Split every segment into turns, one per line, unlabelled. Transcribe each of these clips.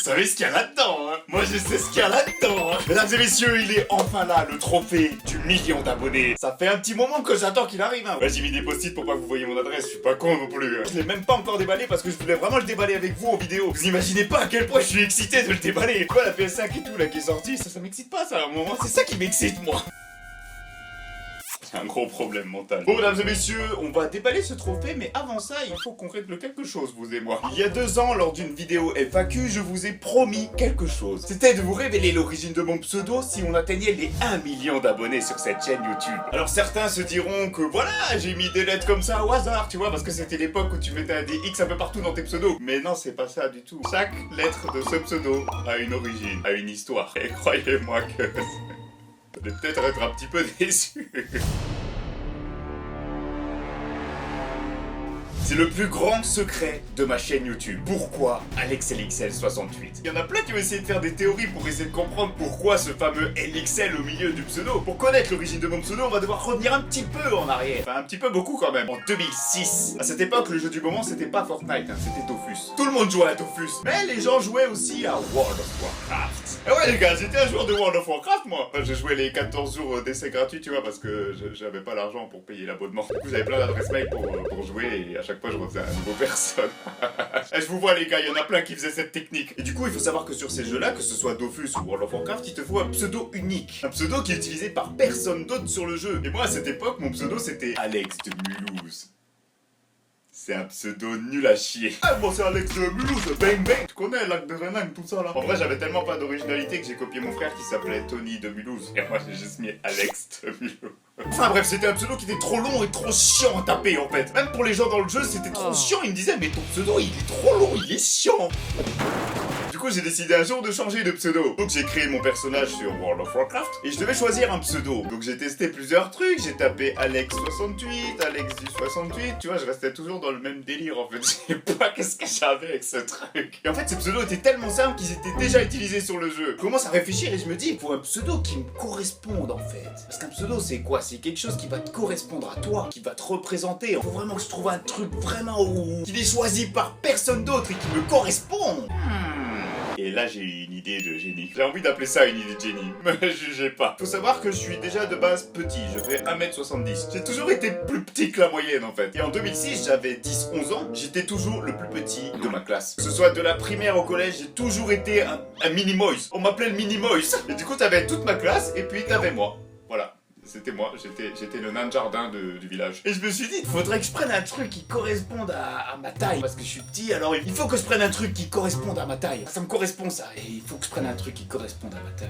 savez ce qu'il y a là-dedans, hein. Moi je sais ce qu'il y a là-dedans, hein. Mesdames et messieurs, il est enfin là, le trophée du million d'abonnés. Ça fait un petit moment que j'attends qu'il arrive, hein. Ouais, j'ai mis des post-it pour pas que vous voyez mon adresse, je suis pas con non plus, hein. Je l'ai même pas encore déballé parce que je voulais vraiment le déballer avec vous en vidéo. Vous imaginez pas à quel point je suis excité de le déballer. Quoi, la PS5 et tout là qui est sortie, ça m'excite pas ça à un moment. C'est ça qui m'excite moi. Un gros problème mental. Bon, mesdames et messieurs, on va déballer ce trophée, mais avant ça, il faut qu'on règle quelque chose, vous et moi. Il y a 2 ans, lors d'une vidéo FAQ, je vous ai promis quelque chose. C'était de vous révéler l'origine de mon pseudo si on atteignait les 1 million d'abonnés sur cette chaîne YouTube. Alors certains se diront que voilà, j'ai mis des lettres comme ça au hasard, tu vois, parce que c'était l'époque où tu mettais des X un peu partout dans tes pseudos. Mais non, c'est pas ça du tout. Chaque lettre de ce pseudo a une origine, a une histoire. Et croyez-moi que... je vais peut-être être un petit peu déçu. C'est le plus grand secret de ma chaîne YouTube. Pourquoi AlexLXL68? Il y en a plein qui ont essayé de faire des théories pour essayer de comprendre pourquoi ce fameux LXL au milieu du pseudo. Pour connaître l'origine de mon pseudo, on va devoir revenir un petit peu en arrière. Enfin, un petit peu beaucoup quand même. En 2006. À cette époque, le jeu du moment, c'était pas Fortnite, hein, c'était Dofus. Tout le monde jouait à Dofus. Mais les gens jouaient aussi à World of Warcraft. Et ouais les gars, j'étais un joueur de World of Warcraft moi. Enfin, j'ai joué les 14 jours d'essai gratuit, tu vois, parce que j'avais pas l'argent pour payer l'abonnement. Du coup, j'avais plein d'adresses mail pour jouer et à chaque fois je refaisais un nouveau personne. Et je vous vois les gars, il y en a plein qui faisaient cette technique. Et du coup, il faut savoir que sur ces jeux-là, que ce soit Dofus ou World of Warcraft, il te faut un pseudo unique. Un pseudo qui est utilisé par personne d'autre sur le jeu. Et moi, à cette époque, mon pseudo, c'était Alex de Mulhouse. C'est un pseudo nul à chier. Ah bon, c'est Alex de Mulhouse, bang bang. Tu connais Lac de Renang, tout ça là. En vrai, j'avais tellement pas d'originalité que j'ai copié mon frère qui s'appelait Tony de Mulhouse. Et moi, j'ai juste mis Alex de Mulhouse. Enfin bref, c'était un pseudo qui était trop long et trop chiant à taper en fait. Même pour les gens dans le jeu, c'était trop chiant. Ils me disaient, mais ton pseudo, il est trop long, il est chiant. Du coup, j'ai décidé un jour de changer de pseudo. Donc j'ai créé mon personnage sur World of Warcraft et je devais choisir un pseudo. Donc j'ai testé plusieurs trucs, j'ai tapé Alex68, AlexDu68, tu vois, je restais toujours dans le même délire en fait. Je sais pas qu'est-ce que j'avais avec ce truc. Et en fait, ces pseudos étaient tellement simples qu'ils étaient déjà utilisés sur le jeu. Je commence à réfléchir et je me dis, il faut un pseudo qui me corresponde en fait. Parce qu'un pseudo, c'est quoi? C'est quelque chose qui va te correspondre à toi, qui va te représenter. Il faut vraiment que je trouve un truc vraiment qui n'est choisi par personne d'autre et qui me correspond. Et là j'ai eu une idée de génie. J'ai envie d'appeler ça une idée de génie. Me jugez pas. Faut savoir que je suis déjà de base petit. Je fais 1m70. J'ai toujours été plus petit que la moyenne en fait. Et en 2006, j'avais 10-11 ans. J'étais toujours le plus petit de ma classe. Que ce soit de la primaire au collège, j'ai toujours été un mini-moise. On m'appelait le mini-moise. Et du coup, t'avais toute ma classe et puis t'avais moi. Voilà. C'était moi, j'étais le nain de jardin du village. Et je me suis dit, il faudrait que je prenne un truc qui corresponde à ma taille. Parce que je suis petit, alors il faut que je prenne un truc qui corresponde à ma taille. Ça me correspond ça, et il faut que je prenne un truc qui corresponde à ma taille.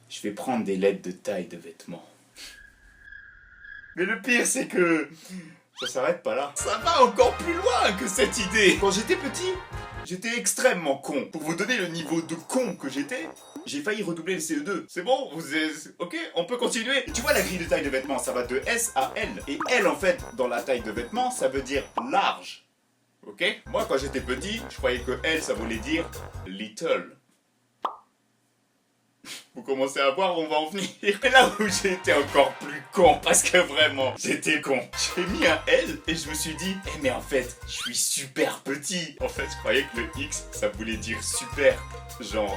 Je vais prendre des lettres de taille de vêtements. Mais le pire, c'est que... ça s'arrête pas là. Ça va encore plus loin que cette idée. Quand j'étais petit, j'étais extrêmement con. Pour vous donner le niveau de con que j'étais, j'ai failli redoubler le CE2. C'est bon, vous êtes... ok, on peut continuer. Tu vois la grille de taille de vêtements, ça va de S à L. Et L, en fait, dans la taille de vêtements, ça veut dire large. Ok? Moi, quand j'étais petit, je croyais que L, ça voulait dire little. Vous commencez à voir où on va en venir. Et là où j'ai été encore plus con, parce que vraiment, j'étais con. J'ai mis un L et je me suis dit, eh mais en fait, je suis super petit. En fait, je croyais que le X, ça voulait dire super, genre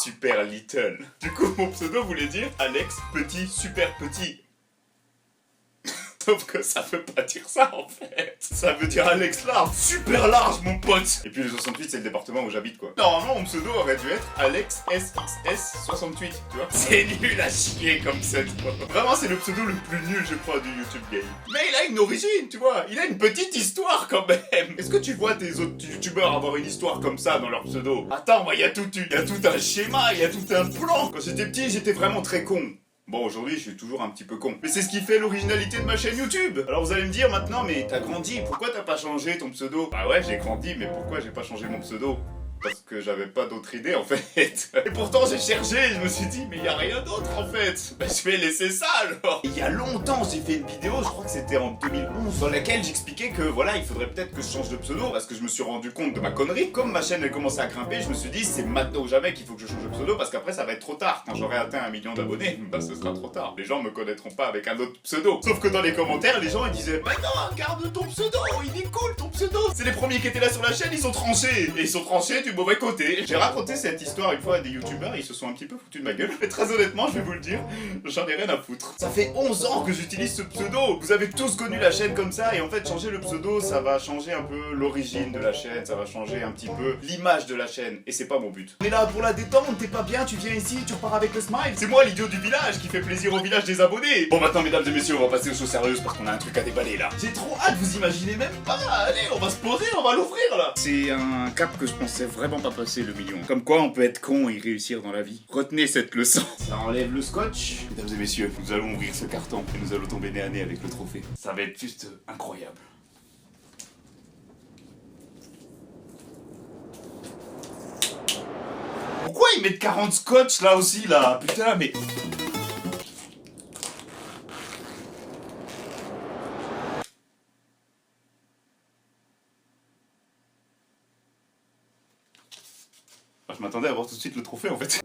super little. Du coup, mon pseudo voulait dire Alex petit, super petit. Sauf que ça veut pas dire ça en fait. Ça veut dire Alex large, super large mon pote. Et puis le 68 c'est le département où j'habite quoi. Normalement mon pseudo aurait dû être Alex SXS68, tu vois. C'est nul à chier comme pseudo. Vraiment c'est le pseudo le plus nul je crois du YouTube game. Mais il a une origine, tu vois. Il a une petite histoire quand même. Est-ce que tu vois tes autres youtubeurs avoir une histoire comme ça dans leur pseudo? Attends, moi il y a tout un schéma, il y a tout un plan. Quand j'étais petit j'étais vraiment très con. Bon, aujourd'hui, je suis toujours un petit peu con. Mais c'est ce qui fait l'originalité de ma chaîne YouTube. Alors vous allez me dire maintenant, mais t'as grandi, pourquoi t'as pas changé ton pseudo? Bah ouais, j'ai grandi, mais pourquoi j'ai pas changé mon pseudo? parce que j'avais pas d'autre idée en fait. Et pourtant j'ai cherché, je me suis dit mais y a rien d'autre en fait. Bah je vais laisser ça alors. Et il y a longtemps j'ai fait une vidéo, je crois que c'était en 2011, dans laquelle j'expliquais que voilà, il faudrait peut-être que je change de pseudo parce que je me suis rendu compte de ma connerie. Comme ma chaîne elle commençait à grimper, je me suis dit c'est maintenant ou jamais qu'il faut que je change de pseudo parce qu'après ça va être trop tard. Quand j'aurai atteint 1 million d'abonnés, bah ce sera trop tard. Les gens me connaîtront pas avec un autre pseudo. Sauf que dans les commentaires, les gens ils disaient bah non, garde ton pseudo, il est cool ton pseudo. C'est les premiers qui étaient là sur la chaîne, ils sont tranchés. Et ils sont tranchés du mauvais côté. J'ai raconté cette histoire une fois à des youtubeurs, ils se sont un petit peu foutus de ma gueule. Mais très honnêtement, je vais vous le dire, j'en ai rien à foutre. Ça fait 11 ans que j'utilise ce pseudo. Vous avez tous connu la chaîne comme ça et en fait changer le pseudo, ça va changer un peu l'origine de la chaîne, ça va changer un petit peu l'image de la chaîne. Et c'est pas mon but. On est là pour la détente, t'es pas bien, tu viens ici, tu repars avec le smile. C'est moi l'idiot du village qui fait plaisir au village des abonnés. Bon maintenant mesdames et messieurs, on va passer aux choses sérieuses parce qu'on a un truc à déballer là. J'ai trop hâte, vous imaginez même pas. Allez, on va se poser, on va l'ouvrir là. C'est un cap que je pensais vraiment pas passer, le million. Comme quoi on peut être con et réussir dans la vie. Retenez cette leçon. Ça enlève le scotch. Mesdames et messieurs, nous allons ouvrir ce carton et nous allons tomber nez à nez avec le trophée. Ça va être juste incroyable. Pourquoi ils mettent 40 scotch là aussi là? Putain mais... Je m'attendais à voir tout de suite le trophée en fait.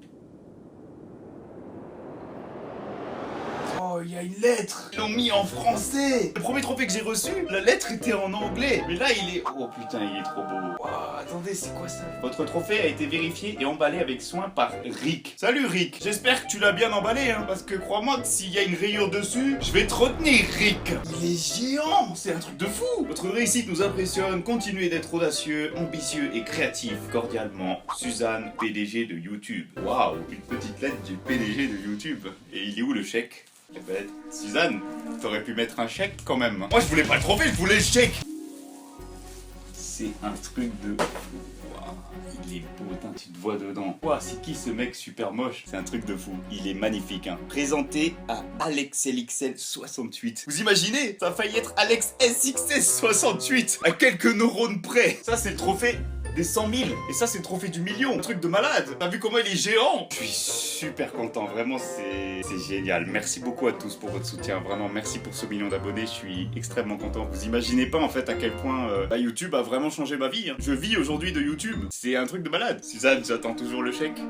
Oh, il y a une lettre. Ils l'ont mis en français. Le premier trophée que j'ai reçu, la lettre était en anglais. Mais là, il est... Oh putain, il est trop beau. Wow, attendez, c'est quoi ça? Votre trophée a été vérifié et emballé avec soin par Rick. Salut Rick. J'espère que tu l'as bien emballé, hein. Parce que crois-moi que s'il y a une rayure dessus, je vais te retenir, Rick. Il est géant. C'est un truc de fou. Votre réussite nous impressionne. Continuez d'être audacieux, ambitieux et créatif. Cordialement, Suzanne, PDG de YouTube. Waouh, une petite lettre du PDG de YouTube. Et il est où le chèque? Eh ben, Suzanne, t'aurais pu mettre un chèque quand même. Moi je voulais pas le trophée, je voulais le chèque. C'est un truc de... Wow, il est beau, tu te vois dedans. Wow, c'est qui ce mec super moche? C'est un truc de fou. Il est magnifique, hein. Présenté à AlexLXL68. Vous imaginez? Ça a failli être AlexSXS68 à quelques neurones près. Ça c'est le trophée des 100 000. Et ça, c'est le trophée du million. Un truc de malade. T'as vu comment il est géant? Je suis super content. Vraiment, c'est génial. Merci beaucoup à tous pour votre soutien. Vraiment, merci pour ce million d'abonnés. Je suis extrêmement content. Vous imaginez pas, en fait, à quel point YouTube a vraiment changé ma vie. Hein. Je vis aujourd'hui de YouTube. C'est un truc de malade. Suzanne, j'attends toujours le chèque.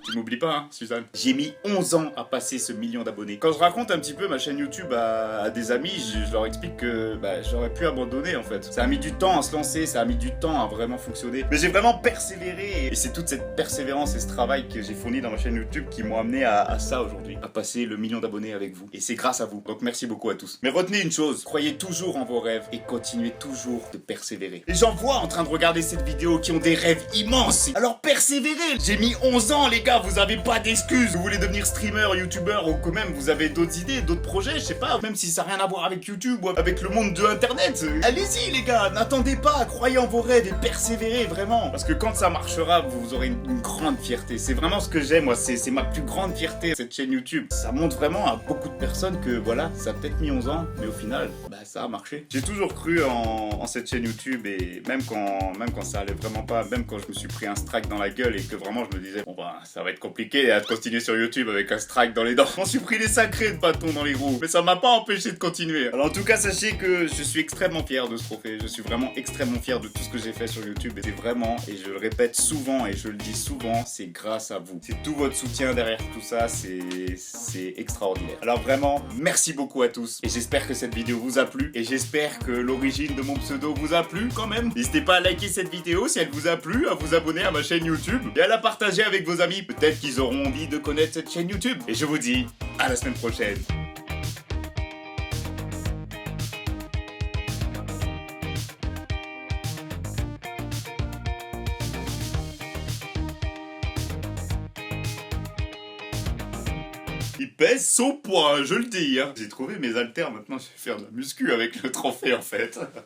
Tu m'oublies pas, hein, Suzanne. J'ai mis 11 ans à passer ce million d'abonnés. Quand je raconte un petit peu ma chaîne YouTube à des amis, je leur explique que j'aurais pu abandonner en fait. Ça a mis du temps à se lancer, ça a mis du temps à vraiment fonctionner. Mais j'ai vraiment persévéré. Et c'est toute cette persévérance et ce travail que j'ai fourni dans ma chaîne YouTube qui m'ont amené à ça aujourd'hui. À passer le million d'abonnés avec vous. Et c'est grâce à vous. Donc merci beaucoup à tous. Mais retenez une chose, croyez toujours en vos rêves et continuez toujours de persévérer. Les gens voient en train de regarder cette vidéo qui ont des rêves immenses. Alors persévérez. J'ai mis 11 ans les gars, vous avez pas d'excuses. Vous voulez devenir streamer, youtubeur ou quand même vous avez d'autres idées, d'autres projets, je sais pas, même si ça n'a rien à voir avec YouTube ou avec le monde de internet. Allez-y les gars, n'attendez pas, croyez en vos rêves et persévérez vraiment. Parce que quand ça marchera, vous aurez une grande fierté. C'est vraiment ce que j'aime, moi, c'est ma plus grande fierté, cette chaîne YouTube. Ça montre vraiment à beaucoup de personnes que voilà, ça a peut-être mis 11 ans, mais au final, ça a marché. J'ai toujours cru en cette chaîne YouTube et même quand ça allait vraiment pas, même quand je me suis pris un strike dans la gueule et que vraiment je me disais, bon ça va être compliqué à continuer sur YouTube avec un strike dans les dents. Je m'en suis pris des sacrés de bâtons dans les roues, mais ça m'a pas empêché de continuer. Alors en tout cas, sachez que je suis extrêmement fier de ce trophée. Je suis vraiment extrêmement fier de tout ce que j'ai fait sur YouTube. Et c'est vraiment, et je le répète souvent, et je le dis souvent, c'est grâce à vous. C'est tout votre soutien derrière tout ça, c'est extraordinaire. Alors vraiment, merci beaucoup à tous. Et j'espère que cette vidéo vous a plu. Et j'espère que l'origine de mon pseudo vous a plu quand même. N'hésitez pas à liker cette vidéo si elle vous a plu, à vous abonner à ma chaîne YouTube et à la partager avec vos amis. Peut-être qu'ils auront envie de connaître cette chaîne YouTube. Et je vous dis à la semaine prochaine. Il pèse son poids, je le dis. Hein. J'ai trouvé mes haltères, maintenant je vais faire de la muscu avec le trophée en fait.